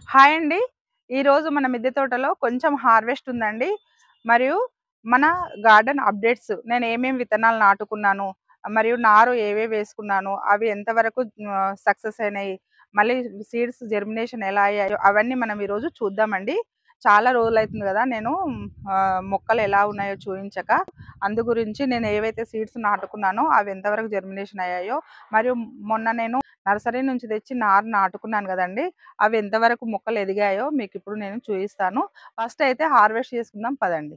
Hi అండి. ఈరోజు మన మిద్దె తోటలో కొంచెం హార్వెస్ట్ ఉందండి. మరియు మన గార్డెన్ అప్డేట్స్ నేను ఏమేమి విత్తనాలు నాటుకున్నాను, మరియు నారు ఏవేవి వేసుకున్నాను, అవి ఎంతవరకు సక్సెస్ అయినాయి, మళ్ళీ సీడ్స్ జెర్మినేషన్ ఎలా అయ్యాయో అవన్నీ మనం ఈరోజు చూద్దామండి. చాలా రోజులైతుంది కదా నేను మొక్కలు ఎలా ఉన్నాయో చూయించక. అందు గురించి నేను ఏవైతే సీడ్స్ నాటుకున్నానో అవి ఎంతవరకు జెర్మినేషన్ అయ్యాయో, మరియు మొన్న నేను నర్సరీ నుంచి తెచ్చి నారు నాటుకున్నాను కదండీ! అవి ఎంతవరకు మొక్కలు ఎదిగాయో మీకిప్పుడు నేను చూయిస్తాను. ఫస్ట్ అయితే హార్వెస్ట్ చేసుకుందాం పదండి.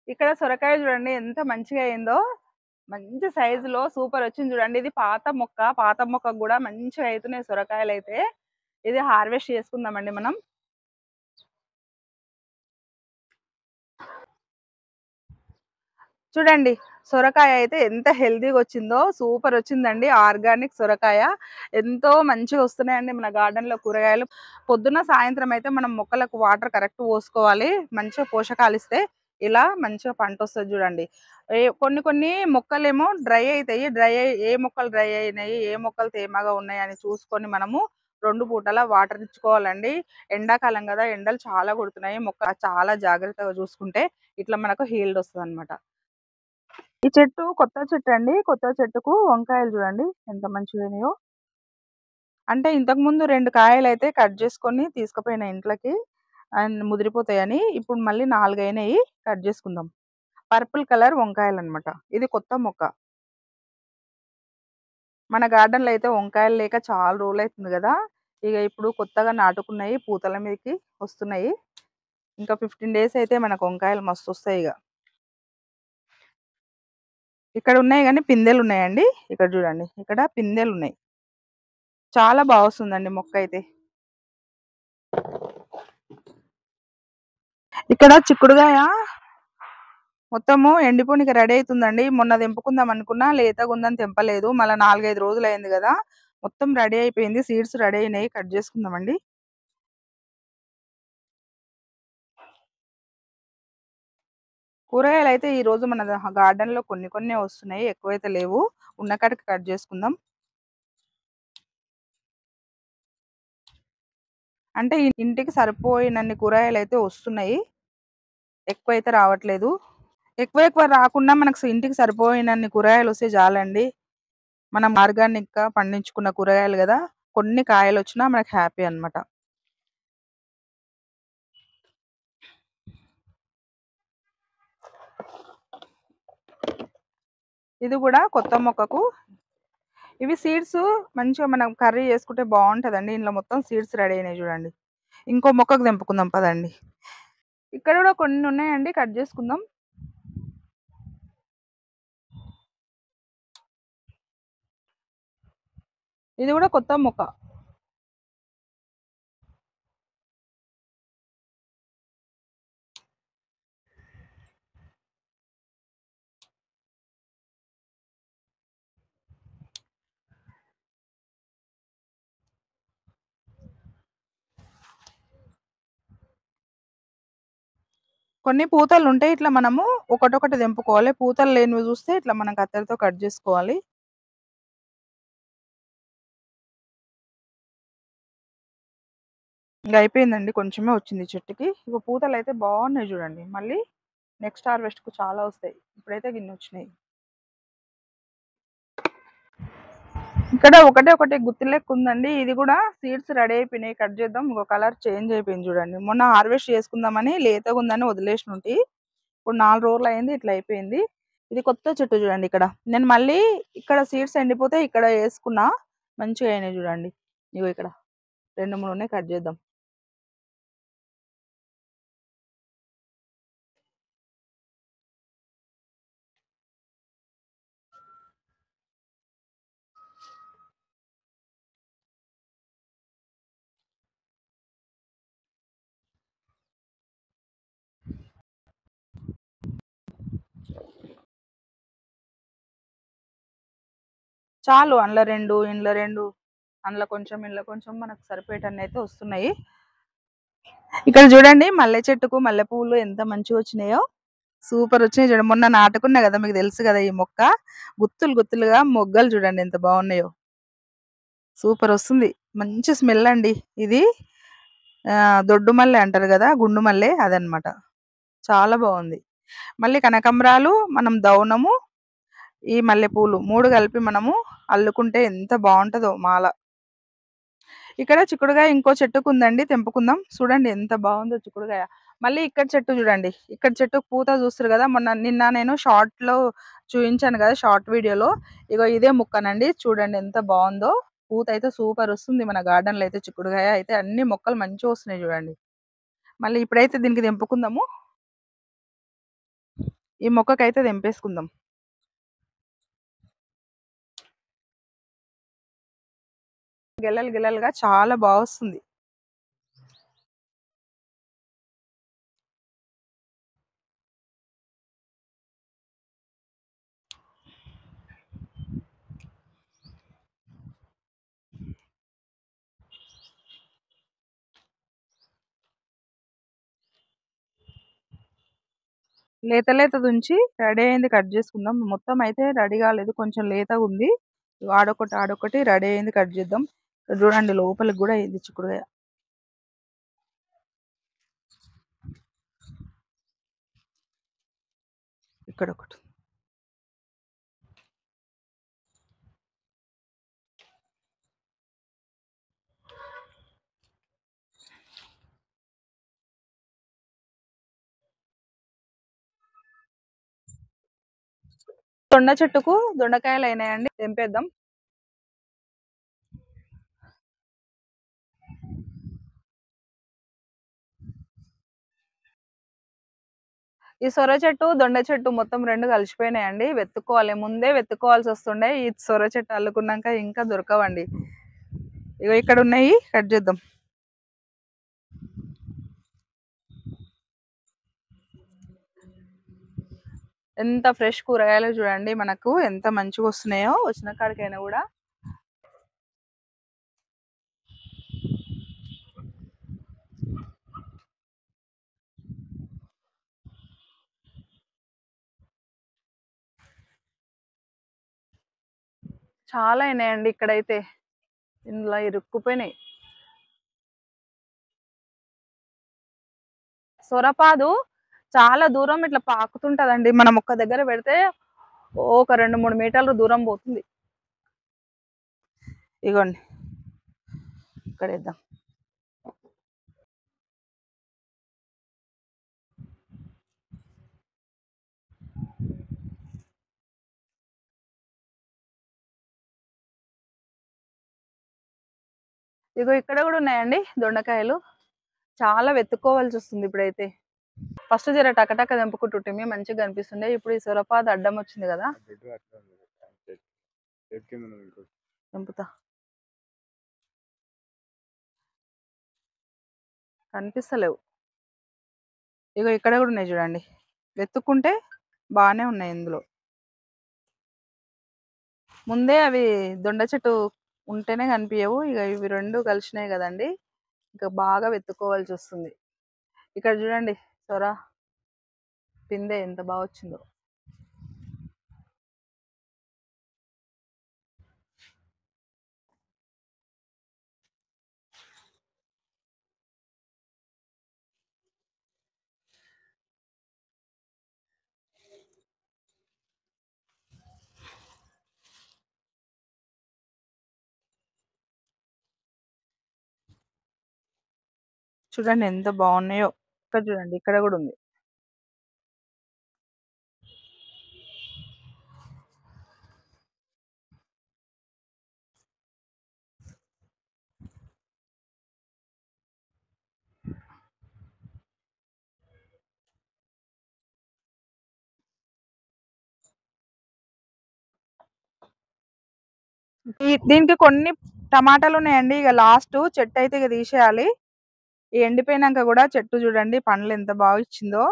ఇక్కడ సొరకాయ చూడండి ఎంత మంచిగా అయిందో. మంచి సైజులో సూపర్ వచ్చింది చూడండి. ఇది పాత మొక్క. పాత మొక్కకు గూడా మంచిగా అయితున్నాయి సొరకాయలైతే. ఇది హార్వెస్ట్ చేసుకుందామండి మనం. చూడండి సొరకాయ అయితే ఎంత హెల్తీగా వచ్చిందో. సూపర్ వచ్చిందండి. ఆర్గానిక్ సొరకాయ. ఎంతో మంచిగా వస్తున్నాయండి మన గార్డెన్‌లో కూరగాయలు. పొద్దున్న, సాయంత్రం అయితే మనం మొక్కలకు వాటర్ కరెక్ట్ పోసుకోవాలి. మంచిగా పోషకాలు ఇస్తే ఇలా మంచిగా పంటొస్తది చూడండి. కొన్ని కొన్ని మొక్కలేమో డ్రై అయితాయి. ఏ మొక్కలు డ్రై అయినాయి, ఏ మొక్కలు తేమగా ఉన్నాయని చూసుకొని మనము 2 పూటలా వాటర్ ఇచ్చుకోవాలండి. ఎండాకాలం కదా! ఎండలు చాలా కొడుతున్నాయి. మొక్క చాలా జాగ్రత్తగా చూసుకుంటే ఇట్లా మనకు హీల్డ్ వస్తదనమాట. ఈ చెట్టు కొత్త చెట్టండి. కొత్త చెట్టుకు వంకాయలు చూడండి ఎంత మంచిగయినాయో. అంటే ఇంతకుముందు 2 కాయలైతే కట్ చేసుకొని తీసుకుపోయిన ఇంట్లోకి. అండ్ ముదిరిపోతాయని. ఇప్పుడు మళ్ళీ 4 అయినాయి. కట్ చేసుకుందాం. పర్పుల్ కలర్ వంకాయలనమాట. ఇది కొత్త మొక్క. మన గార్డెన్‌లో అయితే వంకాయలు లేక చాలా రోజులైతుంది గదా! ఇగ ఇప్పుడు కొత్తగా నాటుకున్నయి పూతల మీదకి వస్తున్నాయి. ఇంకా 15 డేస్ అయితే మనకు వంకాయలు మస్తొస్తాయిగ. ఇక్కడ ఉన్నాయి గానీ పిందెలున్నాయండి. ఇక్కడ చూడండి. ఇక్కడ పిందెలున్నాయి. చాలా బా వస్తుందండి మొక్కయితే. ఇక్కడ చిక్కుడుగాయ మొత్తము ఎండిపోనికి రెడీ అయితుందండి. మొన్న తెంపుకుందాం అనుకున్నా లేతగుందని తెంపలేదు. మళ్ళా 4, 5 రోజులయింది గదా! మొత్తం రెడీ అయిపోయింది. సీడ్స్ రెడీ అయినాయి. కట్ చేసుకుందామండి. కూరగాయలయితే ఈరోజు మన గార్డెన్‌లో కొన్ని కొన్నే వస్తున్నాయి. ఎక్కువైతే లేవు. ఉన్న కాడికి కట్ చేసుకుందాం. అంటే ఇంటికి సరిపోయినన్ని కూరగాయలయితే వస్తున్నాయి. ఎక్కువైతే రావట్లేదు. ఎక్కువ రాకున్నా మనకు ఇంటికి సరిపోయినన్ని కూరగాయలొస్తే చాలండి. మనం ఆర్గానిక్‌గా పండించుకున్న కూరగాయలు గదా! కొన్ని కాయలొచ్చినా మనకు హ్యాపీ అన్నమాట. ఇది గూడా కొత్త మొక్కకు. ఇవి సీడ్స్ మంచిగా మనం కర్రీ చేసుకుంటే బావుంటదండి. ఇందులో మొత్తం సీడ్స్ రెడీ అయినాయి చూడండి. ఇంకో మొక్కకు తెంపుకుందాం పదండి. ఇక్కడ గూడా కొన్నున్నాయండి. కట్ చేసుకుందాం. ఇది గూడా కొత్త మొక్క. కొన్ని పూతలుంటాయి. ఇట్లా మనము ఒకటొకటి తెంపుకోవాలి. పూతలు లేనివి చూస్తే ఇట్లా మనం కత్తెరతో కట్ జేసుకోవాలి. ఇంక అయిపోయిందండి. కొంచెమే వచ్చింది చెట్టుకి. ఇగో పూతలైతే బాగున్నాయి చూడండి. మళ్ళీ నెక్స్ట్ హార్వెస్ట్‌కు చాలా వస్తాయి. ఇప్పుడైతే గిన్నొచ్చినాయి. ఇక్కడ ఒకటే ఒకటి గుత్తి లెక్కుందండి. ఇది గూడా సీడ్స్ రెడీ అయిపోయినాయి. కట్ చేద్దాం. ఇంకో కలర్ చేంజ్ అయిపోయింది చూడండి. మొన్న హార్వెస్ట్ చేసుకుందామని లేతగుందని వదిలేసినుంటి. ఇప్పుడు 4 రోజులయింది. ఇట్లా అయిపోయింది. ఇది కొత్త చెట్టు చూడండి ఇక్కడ. నేను మళ్ళీ ఇక్కడ సీడ్స్ ఎండిపోతే ఇక్కడ యేసుకున్నా. మంచిగా అయినాయి చూడండి. ఇగో ఇక్కడ 2, 3 ఉన్నాయి. కట్ చేద్దాం. చాలు అందులో 2, ఇందులో 2, అందులో కొంచెం, ఇందులో కొంచెం మనకు సరిపోయేటన్నయితే వస్తున్నాయి. ఇక్కడ చూడండి మల్లె చెట్టుకు మల్లె పువ్వులు ఎంత మంచిగొచ్చినాయో. సూపర్ వచ్చినాయి చూడండి. మొన్న నాటుకున్నా గదా! మీకు తెలుసు గదా! ఈ మొక్క. గుత్తులు గుత్తులుగా మొగ్గలు చూడండి ఎంత బాగున్నాయో. సూపర్ వస్తుంది. మంచి స్మెల్ అండి. ఇది దొడ్డు మల్లె అంటారు గదా! గుండు మల్లె అదనమాట. చాలా బావుంది. మళ్ళీ కనకంబరాలు, మనం దౌనము, ఈ మల్లెపూలు 3 కలిపి మనము అల్లుకుంటే ఎంత బావుంటదో మాల. ఇక్కడ చిక్కుడుగాయ ఇంకో చెట్టుకుందండి, తెంపుకుందాం. చూడండి ఎంత బావుందో చిక్కుడుగాయ. మళ్ళీ ఇక్కడ చెట్టు చూడండి. ఇక్కడ చెట్టుకు పూత చూస్తుర్రు గదా! నిన్న నేను షార్ట్‌లో చూయించాను గదా! షార్ట్ వీడియోలో. ఇగో ఇదే ముక్కనండి. చూడండి ఎంత బావుందో. పూతయితే సూపరొస్తుంది మన గార్డెన్‌లో అయితే చిక్కుడుగాయ అయితే అన్ని మొక్కలు మంచిగొస్తున్నాయి చూడండి. మళ్ళీ ఇప్పుడైతే దీనికి తెంపుకుందాము. ఈ మొక్కకైతే తెంపేసుకుందాం. గెలలు గెలలుగా చాలా వస్తుంది. లేత లేతదుంచి రెడీ అయింది కట్ చేసుకుందాం. మొత్తం అయితే రెడీ కాలేదు. కొంచెం లేతగుంది. ఆడొకటి, ఆడొకటి రెడీ అయింది కట్ చేద్దాం. ఇక్కడ చూడండి లోపలికి గూడా అయింది చిక్కుడుగాయ. ఇక్కడొకటి. దొండ చెట్టుకు దొండకాయలయినాయండి. తెంపేద్దాం. ఈ సొర చెట్టు, దొండ చెట్టు మొత్తం 2 కలిసిపోయినాయండి. వెతుక్కోవాలి. ముందే వెతుక్కోవాల్సొస్తుండే. ఈ సొర చెట్టు అల్లుకున్నాక ఇంకా దొరకవండి. ఇగో ఇక్కడున్నయి కట్ చేద్దాం. ఎంత ఫ్రెష్ కూరగాయలో చూడండి మనకు ఎంత మంచిగొస్తున్నాయో వచ్చిన కాడికైనా గూడా. చాలా అయినాయండి ఇక్కడైతే. ఇందులో ఇరుక్కుపోయినాయి. సొరపాదు చాలా దూరం ఇట్లా పాకుతుంటదండి. మనం ఒక్క దగ్గర పెడితే ఒక 2, 3 మీటర్లు దూరం పోతుంది. ఇగోండి ఇక్కడేద్దాం. ఇగో ఇక్కడ గూడా ఉన్నాయండి దొండకాయలు. చాలా వెతుక్కోవాల్సొస్తుంది ఇప్పుడైతే. ఫస్ట్ జర టకటక తెంపుకుంటుంటిమి మంచిగా కనిపిస్తుండే. ఇప్పుడు ఈ సొరపాదు అడ్డం వచ్చింది గదా! తెంపుతా. కనిపిస్తలేవు. ఇగో ఇక్కడ గూడా ఉన్నాయి చూడండి. వెతుక్కుంటే బానే ఉన్నాయి ఇందులో. ముందే అవి దొండ చెట్టు ఉంటేనే కనిపియవు. ఇగ ఇవి 2 కలిసినాయి గదండీ! ఇంకా బాగా వెతుక్కోవాల్సొస్తుంది. ఇక్కడ చూడండి సొర పిందె ఎంత బా వచ్చిందో. చూడండి ఎంత బాగున్నాయో. ఇక్కడ చూడండి ఇక్కడ గూడా ఉంది. దీనికి కొన్ని టమాటాలున్నాయండి. ఇగ లాస్ట్ చెట్టయితే ఇగ తీసేయాలి. ఈ ఎండిపోయినంక గూడా చెట్టు చూడండి పండ్లు ఎంత బాగా ఇచ్చిందో.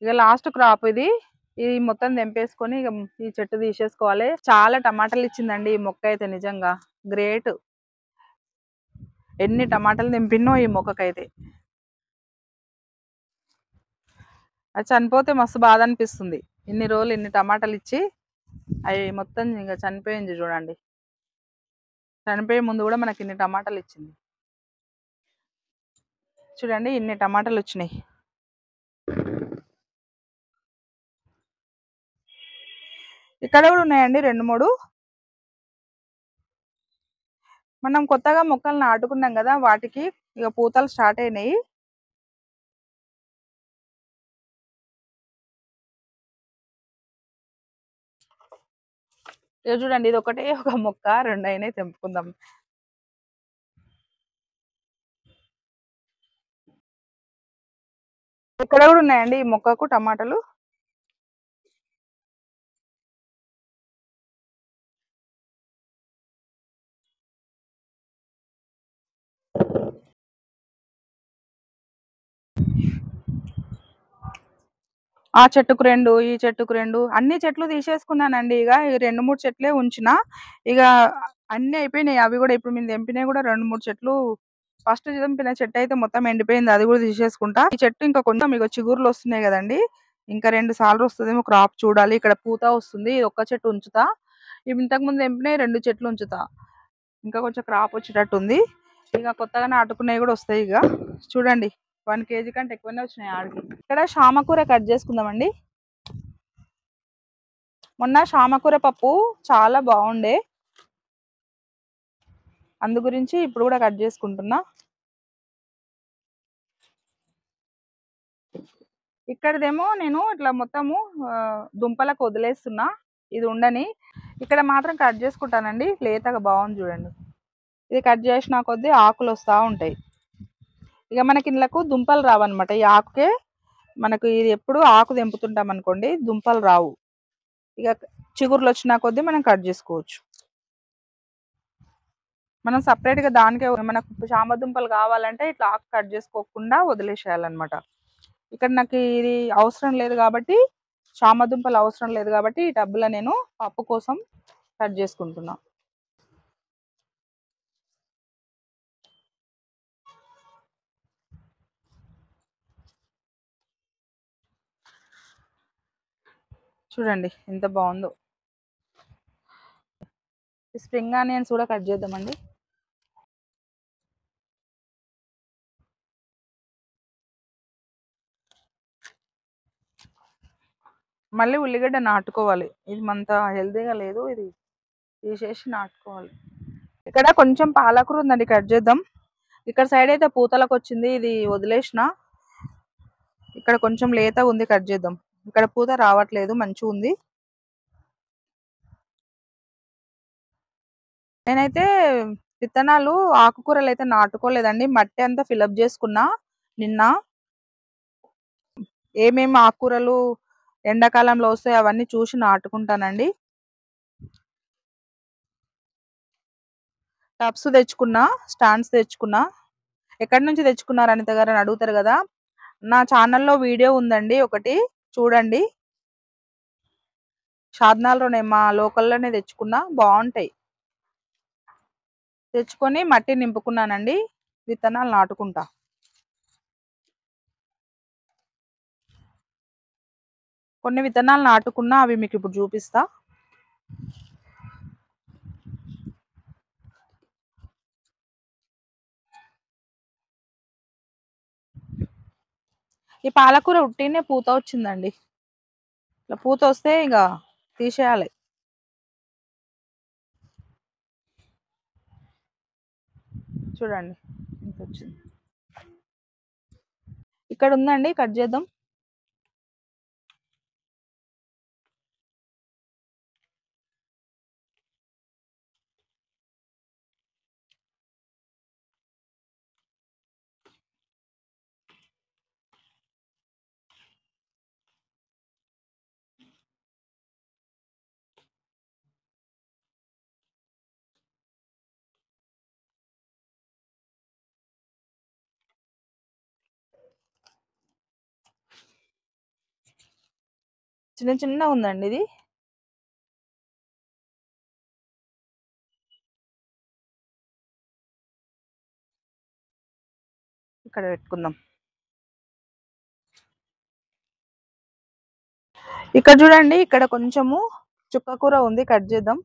ఇగ లాస్ట్ క్రాప్ ఇది. ఇది మొత్తం తెంపేసుకొని ఇగ ఈ చెట్టు తీసేసుకోవాలి. చాలా టమాటాలు ఇచ్చిందండి ఈ మొక్క అయితే నిజంగా. గ్రేట్. ఎన్ని టమాటాలు తెంపినో ఈ మొక్కకైతే. అది చనిపోతే మస్తు బాధ అనిపిస్తుంది. ఇన్ని రోజులు ఇన్ని టమాటాలు ఇచ్చి అవి మొత్తం ఇంకా చనిపోయింది చూడండి. చనిపోయే ముందు కూడా మనకి ఇన్ని టమాటాలు ఇచ్చింది. చూడండి ఇన్ని టమాటాలు వచ్చినాయి. ఇక్కడ కూడా ఉన్నాయండి 2, 3. మనం కొత్తగా మొక్కలు నాటుకున్నాం కదా, వాటికి ఇక పూతలు స్టార్ట్ అయినాయి. ఇక చూడండి ఇది ఒకటే ఒక మొక్క, 2 అయినాయి, తెంపుకుందాం. ఇక్కడ కూడా ఉన్నాయండి ఈ మొక్కకు టమాటాలు. ఆ చెట్టుకు 2, ఈ చెట్టుకు 2, అన్ని చెట్లు తీసేసుకున్నానండి. ఇక ఈ 2, 3 చెట్లే ఉంచిన. ఇక అన్ని అయిపోయినాయి. అవి కూడా ఇప్పుడు మేము తెంపినవి కూడా 2, 3 చెట్లు. ఫస్ట్ తెంపిన చెట్టు అయితే మొత్తం ఎండిపోయింది, అది కూడా తీసేసుకుంటా. ఈ చెట్టు ఇంకా కొంచెం ఇక చిగుర్లు వస్తున్నాయి కదండి, ఇంకా 2 సార్లు వస్తుందేమో క్రాప్ చూడాలి. ఇక్కడ పూత వస్తుంది, ఇది ఒక్క చెట్టు ఉంచుతా. ఇంతకు ముందు తెంపినవి 2 చెట్లు ఉంచుతా, ఇంకా కొంచెం క్రాప్ వచ్చేటట్టు ఉంది. ఇక కొత్తగా నాటుకున్నవి కూడా వస్తాయి. ఇక చూడండి 1 kg కంటే ఎక్కువనే వచ్చినాయి ఆడికి. ఇక్కడ శామకూర కట్ చేసుకుందామండి. మొన్న శామకూర పప్పు చాలా బాగుండే, అందు గురించి ఇప్పుడు కూడా కట్ చేసుకుంటున్నా. ఇక్కడదేమో నేను ఇట్లా మొత్తము దుంపలకు వదిలేస్తున్నా, ఇది ఉండని. ఇక్కడ మాత్రం కట్ చేసుకుంటానండి, లేతగా బాగుంది చూడండి. ఇది కట్ చేసిన కొద్దీ ఆకులు వస్తూ ఉంటాయి. ఇక మనకి ఇళ్ళకు దుంపలు రావన్నమాట. ఈ ఆకుకే మనకు ఇది ఎప్పుడు ఆకు తెంపుతుంటాం అనుకోండి, దుంపలు రావు. ఇక చిగుర్లు వచ్చిన కొద్దీ మనం కట్ చేసుకోవచ్చు. మనం సపరేట్గా దానికే మనకు చామ దుంపలు కావాలంటే ఇట్లా ఆకు కట్ చేసుకోకుండా వదిలేసేయాలన్నమాట. ఇక్కడ నాకు ఇది అవసరం లేదు కాబట్టి, చామ దుంపలు అవసరం లేదు కాబట్టి ఈ టబ్బులో నేను పప్పు కోసం కట్ చేసుకుంటున్నా. చూడండి ఎంత బాగుందో. స్ప్రింగ్ ఆనియన్స్ కూడా కట్ చేద్దామండి. మళ్ళీ ఉల్లిగడ్డ నాటుకోవాలి, ఇది అంత హెల్తీగా లేదు, ఇది తీసేసి నాటుకోవాలి. ఇక్కడ కొంచెం పాలకూర ఉందండి, కట్ చేద్దాం. ఇక్కడ సైడ్ అయితే పూతలకు వచ్చింది, ఇది వదిలేసిన. ఇక్కడ కొంచెం లేతగా ఉంది, కట్ చేద్దాం. ఇక్కడ పూత రావట్లేదు, మంచిగా ఉంది. నేనైతే విత్తనాలు ఆకుకూరలు అయితే నాటుకోలేదండి, మట్టి అంతా ఫిలప్ చేసుకున్నా నిన్న. ఏమేమి ఆకుకూరలు ఎండాకాలంలో వస్తాయి అవన్నీ చూసి నాటుకుంటానండి. టబ్స్ తెచ్చుకున్నా, స్టాండ్స్ తెచ్చుకున్నా. ఎక్కడి నుంచి తెచ్చుకున్నారు అనిత గారు అని అడుగుతారు కదా, నా ఛానల్లో వీడియో ఉందండి ఒకటి, చూడండి. షాద్నాల్లోనే మా లోకల్లోనే తెచ్చుకున్నా, బాగుంటాయి. తెచ్చుకొని మట్టి నింపుకున్నానండి, విత్తనాలు నాటుకుంటా. కొన్ని విత్తనాలు నాటుకున్నా, అవి మీకు ఇప్పుడు చూపిస్తా. ఈ పాలకూర ఉట్టినే పూత వచ్చిందండి, ఇట్లా పూత వస్తే ఇక తీసేయాలి. చూడండి ఇంత వచ్చింది. ఇక్కడ ఉందండి, కట్ చేద్దాం. చిన్న చిన్న ఉందండి ఇది. ఇక్కడ పెట్టుకుందాం. ఇక్కడ చూడండి, ఇక్కడ కొంచెము చుక్క కూర ఉంది, కట్ చేద్దాం.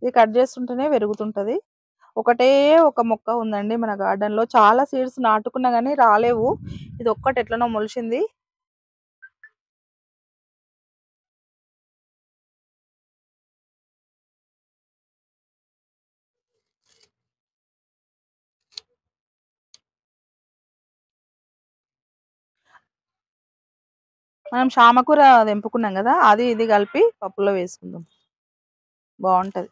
ఇది కట్ చేస్తుంటేనే పెరుగుతుంటది. ఒకటే ఒక మొక్క ఉందండి మన గార్డెన్‌లో. చాలా సీడ్స్ నాటుకున్నా గానీ రాలేవు. ఇది ఒక్కటి ఎట్లనో మొలిచింది. మనం చామకూర తెంపుకున్నాం గదా! అది ఇది కలిపి పప్పులో వేసుకుందాం. బావుంటది.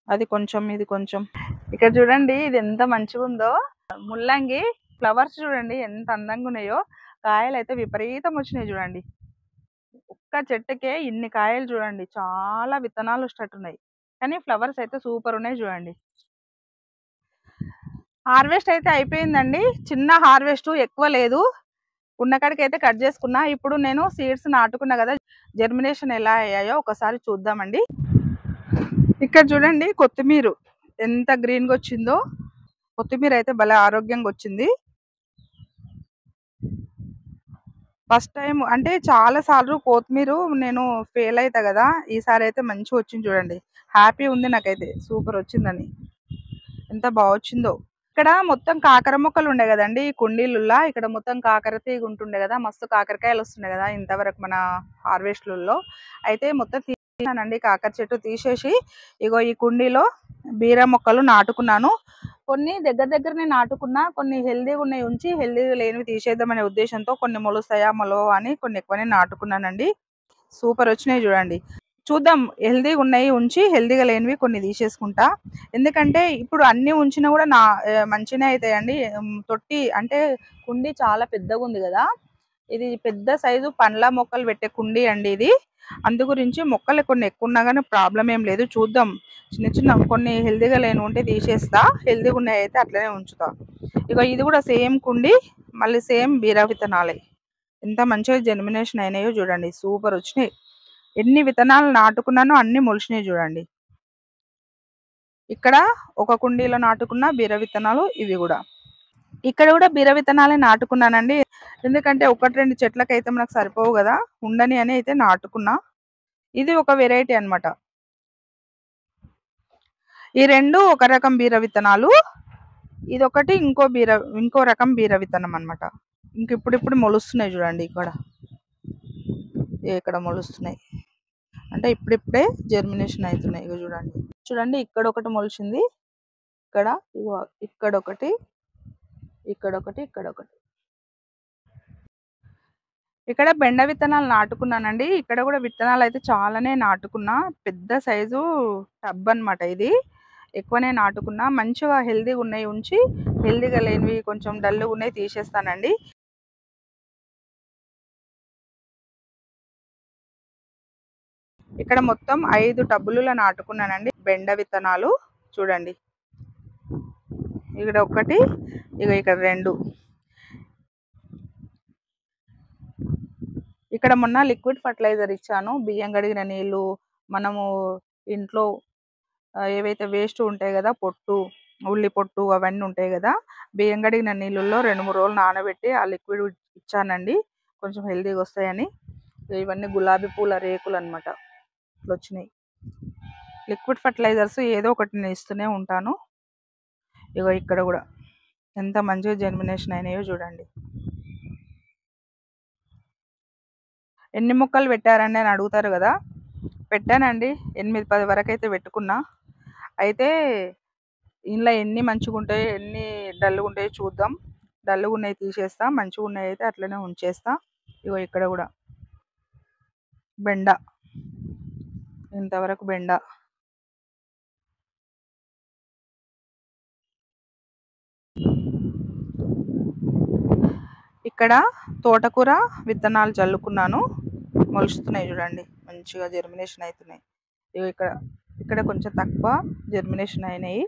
అది కొంచెం, ఇది కొంచెం. ఇక్కడ చూడండి ఇది ఎంత మంచిగుందో. ముల్లంగి ఫ్లవర్స్ చూడండి ఎంత అందంగున్నాయో. కాయలైతే విపరీతం వచ్చినాయి చూడండి. ఒక్క చెట్టుకే ఇన్ని కాయలు చూడండి. చాలా విత్తనాలు వచ్చేటట్టున్నాయి. కానీ ఫ్లవర్స్ అయితే సూపర్ ఉన్నాయి చూడండి. హార్వెస్ట్ అయితే అయిపోయిందండి. చిన్న హార్వెస్ట్, ఎక్కువ లేదు. ఉన్న కాడికైతే కట్ చేసుకున్నా. ఇప్పుడు నేను సీడ్స్ నాటుకున్నా కదా, జర్మినేషన్ ఎలా అయ్యాయో ఒకసారి చూద్దామండి. ఇక్కడ చూడండి కొత్తిమీర ఎంత గ్రీన్గా వచ్చిందో. కొత్తిమీర అయితే భలే ఆరోగ్యంగా వచ్చింది. ఫస్ట్ టైం అంటే చాలా సార్లు కొత్తిమీర నేను ఫెయిల్ అవుతా కదా, ఈసారి అయితే మంచిగా వచ్చింది చూడండి. హ్యాపీ ఉంది నాకైతే, సూపర్ వచ్చిందని. ఎంత బాగా వచ్చిందో. ఇక్కడ మొత్తం కాకర మొక్కలు ఉండే కదండి ఈ కుండీలుల్లా. ఇక్కడ మొత్తం కాకర తీగ ఉంటుండే కదా, మస్తు కాకరకాయలు వస్తుండే కదా ఇంతవరకు మన హార్వెస్ట్లలో. అయితే మొత్తం తీసానండి, కాకర చెట్టు తీసేసి ఇగో ఈ కుండీలో బీర మొక్కలు నాటుకున్నాను. కొన్ని దగ్గరనే నాటుకున్నా, కొన్ని హెల్దీగా ఉన్నాయి ఉంచి హెల్దీగా లేనివి తీసేద్దామనే ఉద్దేశంతో కొన్ని మొలుస్తాయా మొలవా అని కొన్ని ఎక్కువనే నాటుకున్నానండి. సూపర్ వచ్చినాయి చూడండి. చూద్దాం, హెల్దీగా ఉన్నాయి ఉంచి హెల్దీగా లేనివి కొన్ని తీసేసుకుంటా. ఎందుకంటే ఇప్పుడు అన్ని ఉంచినా కూడా మంచిగానే అవుతాయండి. తొట్టి అంటే కుండీ చాలా పెద్దగా ఉంది కదా, ఇది పెద్ద సైజు పండ్ల మొక్కలు పెట్టే కుండీ అండి ఇది. అందు గురించి మొక్కలు కొన్ని ఎక్కువ ఉన్నా కానీ ప్రాబ్లం ఏం లేదు. చూద్దాం, చిన్న చిన్న కొన్ని హెల్దీగా లేని ఉంటే తీసేస్తా, హెల్దీగా ఉన్నాయి అయితే అట్లనే ఉంచుతా. ఇక ఇది కూడా సేమ్ కుండీ, మళ్ళీ సేమ్ బీర విత్తనాలే. ఎంత మంచిగా జర్మినేషన్ అయినాయో చూడండి, సూపర్ వచ్చినాయి. ఎన్ని విత్తనాలు నాటుకున్నానో అన్ని మొలిచినాయి చూడండి. ఇక్కడ ఒక కుండీలో నాటుకున్న బీర విత్తనాలు ఇవి కూడా. ఇక్కడ కూడా బీర విత్తనాలే నాటుకున్నానండి. ఎందుకంటే ఒకటి రెండు చెట్లకైతే మనకు సరిపోవు కదా, ఉండని అని అయితే నాటుకున్నా. ఇది ఒక వెరైటీ అన్నమాట. ఈ రెండు ఒక రకం బీర విత్తనాలు, ఇదొకటి ఇంకో రకం బీర విత్తనం అన్నమాట. ఇప్పుడిప్పుడు మొలుస్తున్నాయి చూడండి. ఇక్కడ మొలుస్తున్నాయి అంటే ఇప్పుడిప్పుడే జర్మినేషన్ అవుతున్నాయి. ఇగో చూడండి. చూడండి ఇక్కడ ఒకటి మొలిచింది, ఇక్కడ ఇగో ఇక్కడొకటి, ఇక్కడొకటి, ఇక్కడొకటి. ఇక్కడ బెండ విత్తనాలు నాటుకున్నానండి. ఇక్కడ కూడా విత్తనాలు అయితే చాలానే నాటుకున్నా. పెద్ద సైజు టబ్ అన్నమాట ఇది. ఎక్కువనే నాటుకున్నా. మంచిగా హెల్దీగా ఉన్నాయి ఉంచి హెల్దీగా లేనివి కొంచెం డల్గా ఉన్నాయి తీసేస్తానండి. ఇక్కడ మొత్తం 5 టబ్బులలో నాటుకున్నానండి బెండ విత్తనాలు. చూడండి, ఇక్కడ ఒకటి, ఇక్కడ 2. ఇక్కడ మొన్న లిక్విడ్ ఫర్టిలైజర్ ఇచ్చాను. బియ్యం కడిగిన నీళ్ళు, మనము ఇంట్లో ఏవైతే వేస్ట్ ఉంటాయి కదా, పొట్టు, ఉల్లి పొట్టు అవన్నీ ఉంటాయి కదా, బియ్యం కడిగిన నీళ్ళల్లో 2-3 రోజులు నానబెట్టి ఆ లిక్విడ్ ఇచ్చానండి, కొంచెం హెల్దీగా వస్తాయని. ఇవన్నీ గులాబీ పూల రేకులు అనమాట, ఇట్లా వచ్చినాయి. లిక్విడ్ ఫర్టిలైజర్స్ ఏదో ఒకటి నేను ఇస్తూనే ఉంటాను. ఇగో ఇక్కడ కూడా ఎంత మంచిగా జర్మినేషన్ అయినాయో చూడండి. ఎన్ని మొక్కలు పెట్టారండి అని అడుగుతారు కదా, పెట్టానండి 8-10 వరకు అయితే పెట్టుకున్నా. అయితే ఇంట్లో ఎన్ని మంచిగా ఉంటాయో ఎన్ని డల్గా ఉంటాయో చూద్దాం. డల్గా ఉన్నాయి తీసేస్తా, మంచిగా ఉన్నాయి అయితే అట్లనే ఉంచేస్తా. ఇగో ఇక్కడ కూడా బెండ, ఇంతవరకు బెండ. ఇక్కడ తోటకూర విత్తనాలు చల్లుకున్నాను, మొలుస్తున్నాయి చూడండి, మంచిగా జర్మినేషన్ అవుతున్నాయి. ఇగో ఇక్కడ కొంచెం తక్కువ జర్మినేషన్ అయినాయి,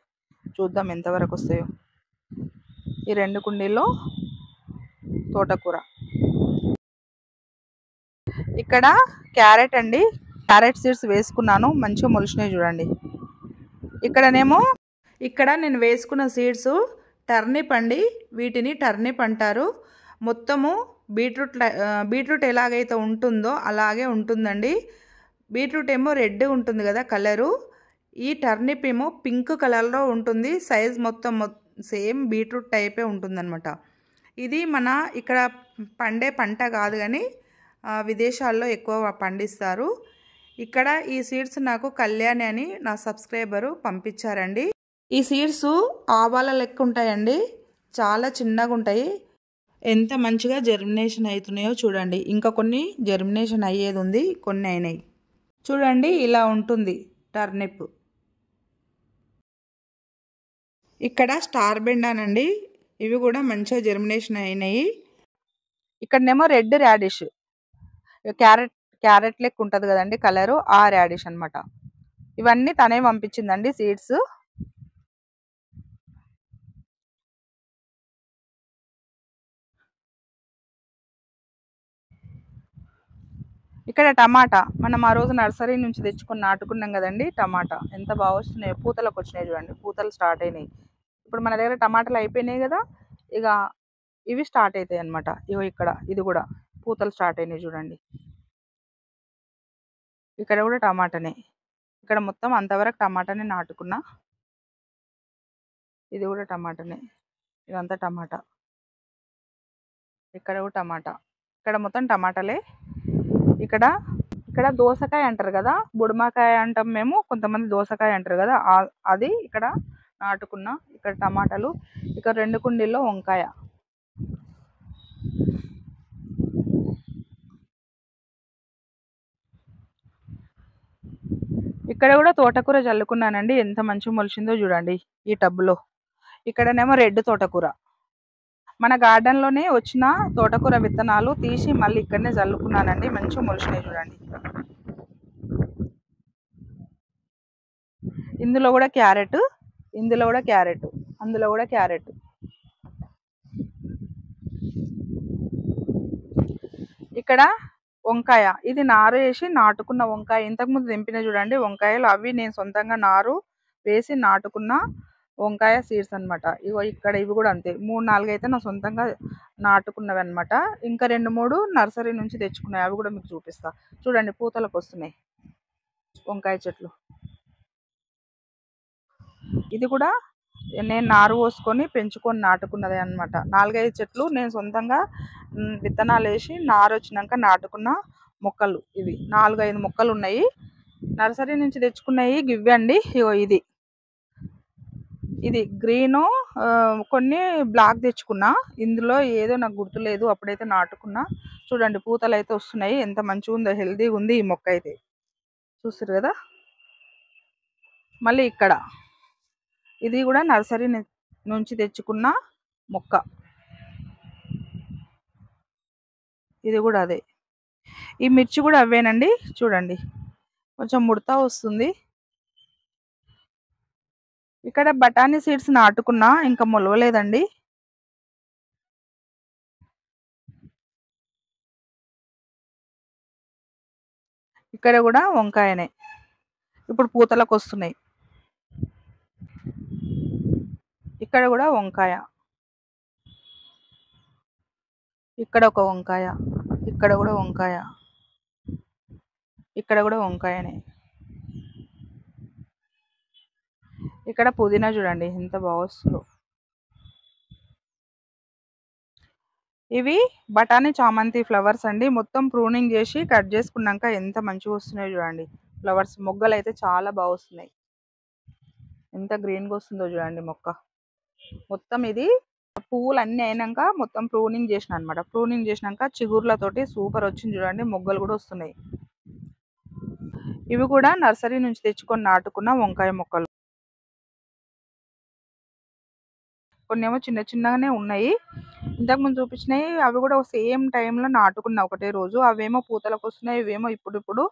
చూద్దాం ఎంతవరకు వస్తాయో. ఈ 2 కుండీల్లో తోటకూర. ఇక్కడ క్యారెట్ అండి, క్యారెట్ సీడ్స్ వేసుకున్నాను, మంచిగా మొలిచినాయి చూడండి. ఇక్కడనేమో ఇక్కడ నేను వేసుకున్న సీడ్స్ టర్నిప్ అండి. వీటిని టర్నిప్ అంటారు. మొత్తము బీట్రూట్ ఎలాగైతే ఉంటుందో అలాగే ఉంటుందండి. బీట్రూట్ ఏమో రెడ్ ఉంటుంది కదా కలరు. ఈ టర్నిప్ ఏమో పింక్ కలర్లో ఉంటుంది. సైజ్ మొత్తం సేమ్ బీట్రూట్ టైపే ఉంటుందన్నమాట. ఇది మన ఇక్కడ పండే పంట కాదు కానీ విదేశాల్లో ఎక్కువ పండిస్తారు. ఇక్కడ ఈ సీడ్స్ నాకు కళ్యాణి అని నా సబ్స్క్రైబరు పంపించారండి. ఈ సీడ్స్ ఆవాల లెక్క ఉంటాయండి. చాలా చిన్నగా ఉంటాయి. ఎంత మంచిగా జర్మినేషన్ అవుతున్నాయో చూడండి. ఇంకా కొన్ని జర్మినేషన్ అయ్యేది ఉంది, కొన్ని అయినాయి. చూడండి ఇలా ఉంటుంది టర్నిప్. ఇక్కడ స్టార్ బెండానండి. ఇవి కూడా మంచిగా జర్మినేషన్ అయినాయి. ఇక్కడనేమో రెడ్ రాడిష్, క్యారెట్ లెక్క ఉంటుంది కదండి కలరు, ఆ రాడిష్ అనమాట. ఇవన్నీ తనే పంపించిందండి సీడ్స్. ఇక్కడ టమాటా మనం ఆ రోజు నర్సరీ నుంచి తెచ్చుకొని నాటుకున్నాం కదండి. టమాటా ఎంత బాగా వస్తున్నాయి, పూతలకు వచ్చినాయి చూడండి. పూతలు స్టార్ట్ అయినాయి. ఇప్పుడు మన దగ్గర టమాటాలు అయిపోయినాయి కదా, ఇక ఇవి స్టార్ట్ అవుతాయి అనమాట. ఇగో ఇక్కడ ఇది కూడా పూతలు స్టార్ట్ అయినాయి చూడండి. ఇక్కడ కూడా టమాటానే. ఇక్కడ మొత్తం అంతవరకు టమాటానే నాటుకున్నా. ఇది కూడా టమాటానే, ఇదంతా టమాటా. ఇక్కడ కూడా టమాటా. ఇక్కడ మొత్తం టమాటాలే. ఇక్కడ దోసకాయ అంటారు కదా, బుడమాకాయ అంటాం మేము, కొంతమంది దోసకాయ అంటారు కదా, అది ఇక్కడ నాటుకున్నా. ఇక్కడ టమాటాలు. ఇక్కడ 2 కుండీల్లో వంకాయ. ఇక్కడ కూడా తోటకూర జల్లుకున్నానండి. ఎంత మంచిగా మొలిచిందో చూడండి ఈ టబ్లో. ఇక్కడనేమో రెడ్ తోటకూర. మన గార్డెన్లోనే వచ్చిన తోటకూర విత్తనాలు తీసి మళ్ళీ ఇక్కడనే జల్లుకున్నానండి. మంచిగా మొలిచినాయి చూడండి. ఇందులో కూడా క్యారెట్, ఇందులో కూడా క్యారెట్, అందులో కూడా క్యారెట్. ఇక్కడ వంకాయ. ఇది నారు వేసి నాటుకున్న వంకాయ. ఇంతకుముందు తెంపిన చూడండి వంకాయలు. అవి నేను సొంతంగా నారు వేసి నాటుకున్న వంకాయ సీడ్స్ అనమాట. ఇగో ఇక్కడ ఇవి కూడా అంతే. 3-4 అయితే నా సొంతంగా నాటుకున్నవి అనమాట. ఇంకా 2-3 నర్సరీ నుంచి తెచ్చుకున్నాయి. అవి కూడా మీకు చూపిస్తా చూడండి. పూతలకు వస్తున్నాయి వంకాయ చెట్లు. ఇది కూడా నేను నారు పోసుకొని పెంచుకొని నాటుకున్నదే అనమాట. 4-5 చెట్లు నేను సొంతంగా విత్తనాలు వేసి నారు వచ్చినాక నాటుకున్న మొక్కలు. ఇవి 4-5 మొక్కలు ఉన్నాయి. నర్సరీ నుంచి తెచ్చుకున్నాయి గివ్వండి. ఇగో ఇది గ్రీను, కొన్ని బ్లాక్ తెచ్చుకున్నా. ఇందులో ఏదో నాకు గుర్తులేదు, అప్పుడైతే నాటుకున్నా. చూడండి పూతలు అయితే వస్తున్నాయి. ఎంత మంచిగా ఉందో, హెల్తీగా ఉంది ఈ మొక్క అయితే. చూస్తారు కదా. మళ్ళీ ఇక్కడ ఇది కూడా నర్సరీ నుంచి తెచ్చుకున్న మొక్క. ఇది కూడా అదే. ఈ మిర్చి కూడా అవేనండి. చూడండి కొంచెం ముడత వస్తుంది. ఇక్కడ బఠానీ సీడ్స్ నాటుకున్నా, ఇంకా మొలవలేదండి. ఇక్కడ కూడా వంకాయనే. ఇప్పుడు పూతలకు వస్తున్నాయి. ఇక్కడ కూడా వంకాయ. ఇక్కడ ఒక వంకాయ. ఇక్కడ కూడా వంకాయ. ఇక్కడ కూడా వంకాయనే. ఇక్కడ పుదీనా చూడండి ఎంత బాగా వస్తుందో. ఇవి బఠానీ చామంతి ఫ్లవర్స్ అండి. మొత్తం ప్రూనింగ్ చేసి కట్ చేసుకున్నాక ఎంత మంచిగా వస్తున్నాయో చూడండి. ఫ్లవర్స్ మొగ్గలు అయితే చాలా బాగా వస్తున్నాయి. ఎంత గ్రీన్గా వస్తుందో చూడండి మొక్క. మొత్తం ఇది పువ్వులు అన్నీ అయినాక మొత్తం ప్రూనింగ్ చేసిన అనమాట. ప్రూనింగ్ చేసినాక చిగుర్లతోటి సూపర్ వచ్చింది చూడండి. మొగ్గలు కూడా వస్తున్నాయి. ఇవి కూడా నర్సరీ నుంచి తెచ్చుకొని నాటుకున్న వంకాయ మొక్కలు. కొన్ని ఏమో చిన్న చిన్నగానే ఉన్నాయి. ఇంతకుముందు చూపించినాయి అవి కూడా సేమ్ టైంలో నాటుకున్న ఒకటే రోజు. అవేమో పూతలకు వస్తున్నాయి, ఇవేమో ఇప్పుడు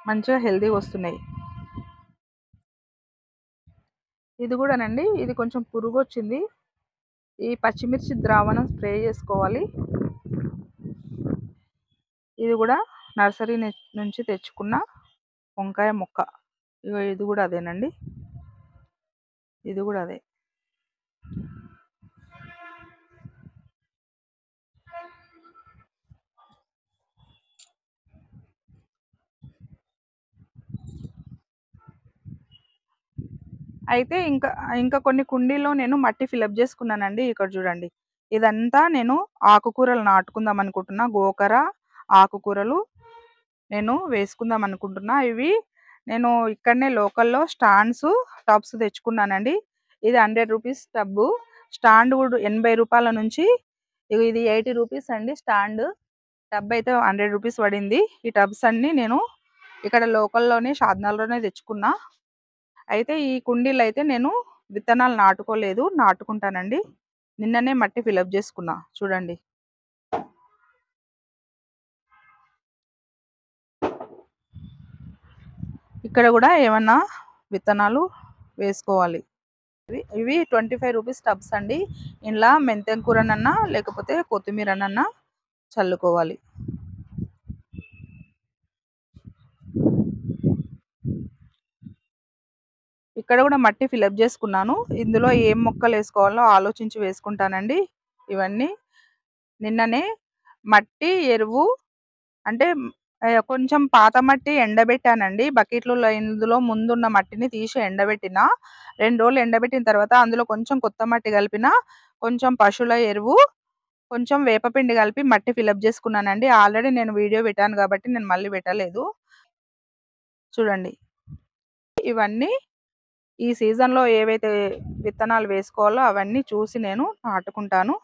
మంచిగా హెల్తీగా వస్తున్నాయి. ఇది కూడానండి, ఇది కొంచెం పురుగు వచ్చింది. ఈ పచ్చిమిర్చి ద్రావణం స్ప్రే చేసుకోవాలి. ఇది కూడా నర్సరీ నుంచి తెచ్చుకున్న వంకాయ మొక్క. ఇది కూడా అదేనండి. ఇది కూడా అదే. అయితే ఇంకా కొన్ని కుండీల్లో నేను మట్టి ఫిలప్ చేసుకున్నానండి. ఇక్కడ చూడండి. ఇదంతా నేను ఆకుకూరలు నాటుకుందాం అనుకుంటున్నా. గోకర, ఆకుకూరలు నేను వేసుకుందాం అనుకుంటున్నా. ఇవి నేను ఇక్కడనే లోకల్‌లో టబ్స్ తెచ్చుకున్నానండి. ఇది ₹100 టబ్బు. స్టాండ్ కూడా ₹80 నుంచి ఇది ₹80 అండి స్టాండ్. టబ్ అయితే ₹100 పడింది. ఈ టబ్స్ అన్నీ నేను ఇక్కడ లోకల్‌లోనే షాద్నగర్‌లోనే తెచ్చుకున్నా. అయితే ఈ కుండీలైతే నేను విత్తనాలు నాటుకోలేదు. నాటుకుంటానండి. నిన్ననే మట్టి ఫిలప్ చేసుకున్నా చూడండి. ఇక్కడ కూడా ఏమన్నా విత్తనాలు వేసుకోవాలి. ఇవి ₹25 టబ్స్ అండి. ఇందులో మెంతెం కూరనన్నా లేకపోతే కొత్తిమీరనన్నా చల్లుకోవాలి. ఇక్కడ కూడా మట్టి ఫిలప్ చేసుకున్నాను. ఇందులో ఏం మొక్కలు వేసుకోవాలో ఆలోచించి వేసుకుంటానండి. ఇవన్నీ నిన్ననే మట్టి, ఎరువు అంటే కొంచెం పాత మట్టి ఎండబెట్టానండి. బకెట్‌లలో ఇందులో ముందున్న మట్టిని తీసి ఎండబెట్టిన. 2 రోజులు ఎండబెట్టిన తర్వాత అందులో కొంచెం కొత్త మట్టి కలిపిన. కొంచెం పశువుల ఎరువు, కొంచెం వేపపిండి కలిపి మట్టి ఫిలప్ చేసుకున్నానండి. ఆల్రెడీ నేను వీడియో పెట్టాను కాబట్టి నేను మళ్ళీ పెట్టలేదు. చూడండి. ఇవన్నీ ఈ సీజన్‌లో ఏవైతే విత్తనాలు వేసుకోవాలో అవన్నీ చూసి నేను నాటుకుంటాను.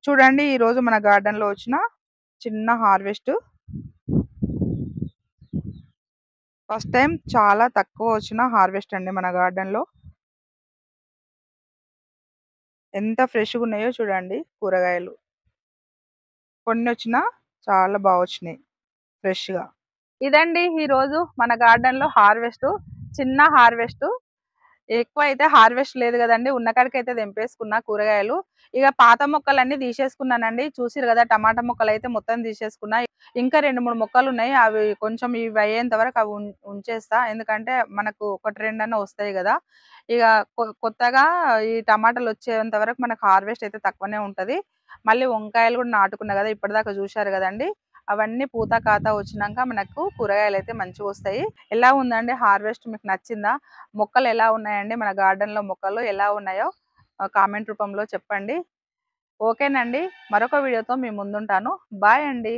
చూడండి ఈరోజు మన గార్డెన్‌లో వచ్చిన చిన్న హార్వెస్ట్. ఫస్ట్ టైం చాలా తక్కువ వచ్చిన హార్వెస్ట్ అండి మన గార్డెన్‌లో. ఎంత ఫ్రెష్‌గా ఉన్నాయో చూడండి కూరగాయలు. కొన్ని వచ్చినా చాలా బాగా వచ్చినాయి ఫ్రెష్‌గా. ఇదండి ఈరోజు మన గార్డెన్‌లో హార్వెస్ట్. చిన్న హార్వెస్ట్. ఎక్కువ అయితే హార్వెస్ట్ లేదు కదండి. ఉన్న కాడికైతే తెంపేసుకున్నా కూరగాయలు. ఇక పాత మొక్కలన్నీ తీసేసుకున్నానండి. చూసిరు కదా టమాటా మొక్కలు అయితే మొత్తం తీసేసుకున్నా. ఇంకా 2, 3 మొక్కలు ఉన్నాయి. అవి కొంచెం ఇవి అయ్యేంత వరకు అవి ఉంచేస్తా. ఎందుకంటే మనకు ఒకటి రెండన్నా వస్తాయి కదా. ఇక కొత్తగా ఈ టమాటాలు వచ్చేంత వరకు మనకు హార్వెస్ట్ అయితే తక్కువనే ఉంటది. మళ్ళీ వంకాయలు కూడా నాటుకున్నా కదా, ఇప్పటిదాకా చూశారు కదండి. అవన్నీ పూత కాత వచ్చినాక మనకు కూరగాయలు అయితే మంచిగా వస్తాయి. ఎలా ఉందండి హార్వెస్ట్, మీకు నచ్చిందా? మొక్కలు ఎలా ఉన్నాయండి, మన గార్డెన్‌లో మొక్కలు ఎలా ఉన్నాయో కామెంట్ రూపంలో చెప్పండి. ఓకేనండి. మరొక వీడియోతో మీ ముందుంటాను. బాయ్ అండి.